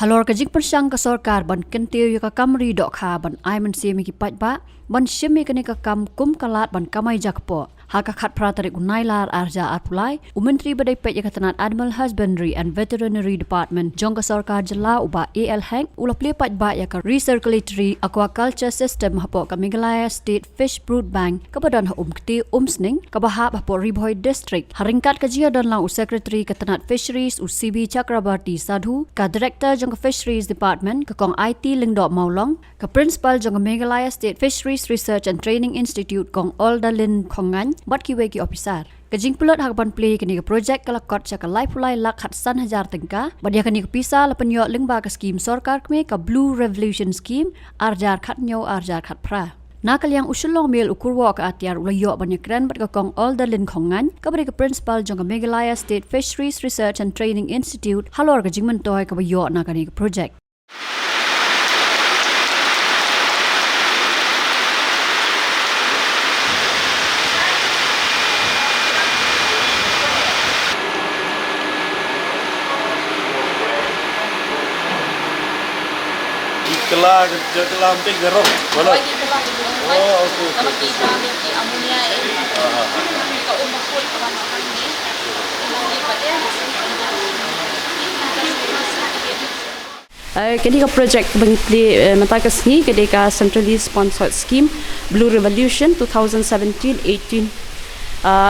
Halor ka jing persang ka sorkar ban kentiu ya ka kamri Dohkha ban ai man se mi ki pat ba ban shimi ka ni ka kam kum kalat ban kamai jakpo haka khat pratarik unailar arja arpulai umentri badai pet ya ka tanat Animal Husbandry and Veterinary Department jong ka sorkar Jylla uba AL hang ulap le pat ba ya ka recirculatory aquaculture system hapo ka Meghalaya State Fish Brood Bank ka badan ha kti sning ka bahap hapo Riboy District haringkat ka jia don lang u secretary ka tanat Fisheries u CB Chakrabarti Sadhu ka director jong Fisheries Department ka kong IT Lingdop Maulong ka principal jong Meghalaya State Fisheries Research and Training Institute kong Oldalin Khongan bat kiwe ki officer ka jing pulot hakban play kini ka project kala kot cha ka lai pulai lak hatsan hajar tengka badia kini ka pisa la penyo lyngba ka scheme sorkar kme ka Blue Revolution scheme arjar khat nyo arjar khat pra nakal yang Shillong Mail u Kyrwoh ka Atiar ulayo banyak kran bat ka kong Oldalin Khongan ka bari ka principal jong Meghalaya State Fisheries Research and Training Institute halor ka jingmyntoi ka bayo na kani ka project Kelah hampir garong. Mana? Oh, okey. Kalau kita ambil amonia kita umpul kebanyakan ni, kini ka project bangli mata ka sni kini ka centrally sponsored scheme Blue Revolution 2017-18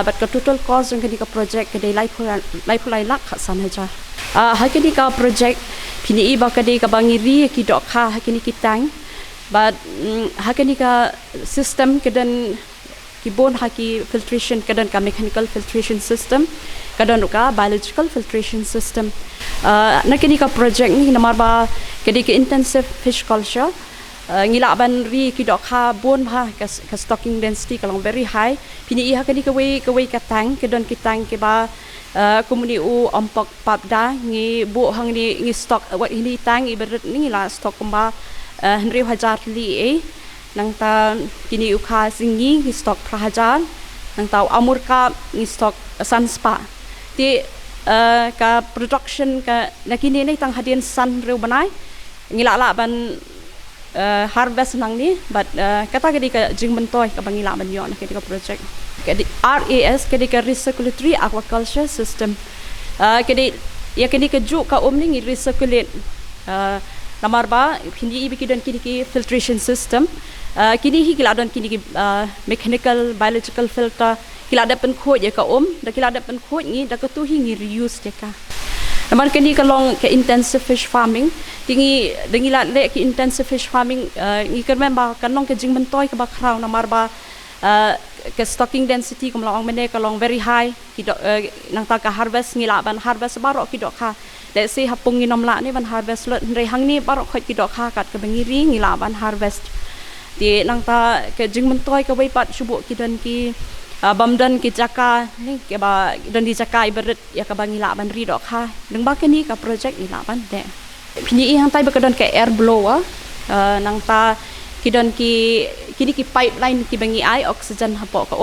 but ka total cost ng kini ka project kini lai pulai lak khasan haja ha kini ka project pini iba kadi ka bangiri ki Dohkha ha kini kitang but ha kini ka system kedan ki bon ha ki filtration kedan ka mechanical filtration system kedan ka biological filtration system na kini ka project ni namar ba kadi ka intensive fish culture ngila ban ri ki Dohkha bon ha ka stocking density kalong very high pini iha kadi ka way ka tang kedan kitang ke ba komuni u ompok papda ngi bu hang ni stock wat ini tang ibarat ni la stock kumba henry hajar li nang ta kini u kha singi ngi stock prahajar nang ta amur ka ngi stock sunspa ti ka production ka nakini ni tang hadian sun reu banai ngila la ban harvest nang ni but kata gadi ka jingmyntoi ka bangila ban yo na kedi ka project kedi RAS kedi ka recirculatory aquaculture system kedi ya kedi ka ju ka ni recirculate namar ba hindi ibiki don kidi ki filtration system kini hi kila don kini ki mechanical biological filter kila da pen khoj ya ka da kila da pen khoj ni da ka tu hi ngi reuse ya ka naman kini kalong ke intensive fish farming tingi dengila le ke intensive fish farming ngi kermen ba kanong ke jingmyntoi ka ba kraw namar ba ke stocking density kumlong mene kalong very high ki nang ta ka harvest ngila ban harvest baro ki Dohkha let's say hapung nginom la ni ban harvest lot re hang ni baro khoj ki Dohkha kat ka bangiri ngila ban harvest ti nang ta ke jingmyntoi ka wei pat subu ki dan ki bamdan ki jaka ni ke ba dan di jaka ibarat ya ka bangila ban ri Dohkha nang ba kini ka project ila ban de pini hang tai ba ka don ke air blower nang ta kidon ki kini ki pipeline ki bangi ai oxygen hapo ka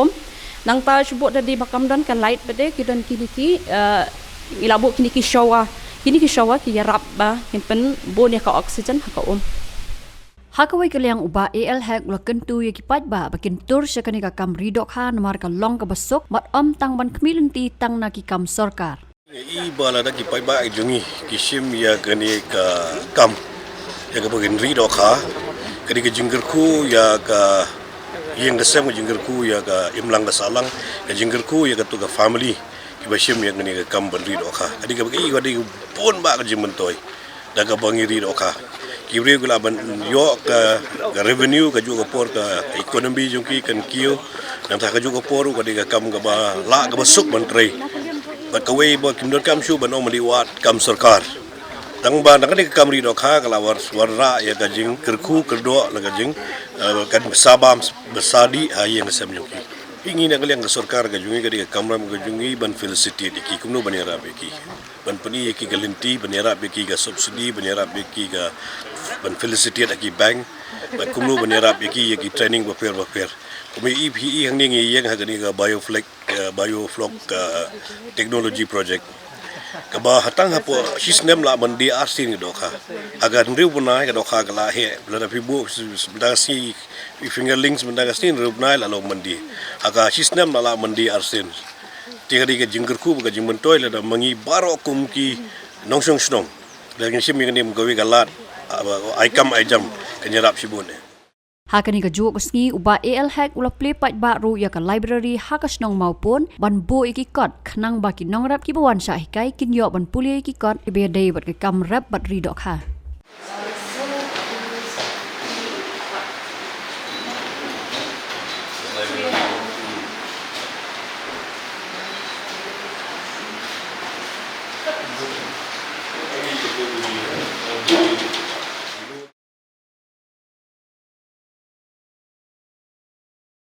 nang ta subu di bakam don kan light bede kidon kini ki ilabu kini ki shower ki yarap ba pen bon ya ka oxygen ha ka hakawai kaliang uba AL hak ula kentu ya ki pat ba bakin tur sya kani ka kam ri Dohkha namar ka long ka basok mat tang ban kmilenti tang na ki kam sorkar I bala da ki pai ba jungi ki sim ya kani ka kam ya ka bagin ri Dohkha kadi ka jinggerku ya ka yang desem ka jinggerku ya ka imlang ka salang ka jinggerku ya ka tu ka family ki basim ya kani ka kam ban ri Dohkha kadi ka bagi kadi pun ba ka jingmyntoi da ka bangi ri Dohkha kibre gula ban yo ka revenue ka juga por ka ekonomi jungki kan kio nang ta ka juga por ka diga kam ka ba la ka basuk menteri bat ka wei ba kimdor kam shu ban omali wat kam sarkar tang ba nang ka kam ri Dohkha ka lawar warra ya ka jing kerku kerdo la ka jing kan sabam besadi ayeng sam jungki ingin nak liang ka sarkar ka jungi ka diga kamram ka jungi ban felicity ki kumno banera beki ban pani ki galinti banera beki ka subsidi banera beki ka ban felicity ki bank ban kumno banera beki ki training baper kumi EPE hang ni yang ha ni ka bioflok technology project Kaba hatang hapo sistem la mandi arsin Dohkha. Agar riu punai ke Dohkha ke lahe belada pibu bendagasi fingerlings bendagasi riu punai lalu mandi. Agar sistem la mandi arsin. Tiga ke jinggerku ke jingmyntoi lada mangi baro kumki nongsong snong. Lagi sim yang ni menggawi galat aikam aijam kenyerap sibune. Hakani ka juok sngi uba AL hack ula play pat baru ya ka library hakasnong maupun ban bo iki kot khnang ba ki nongrap ki bawan sha hikai kin yo ban puli iki kot ibe dei bat ka kam rap bat ri Dohkha.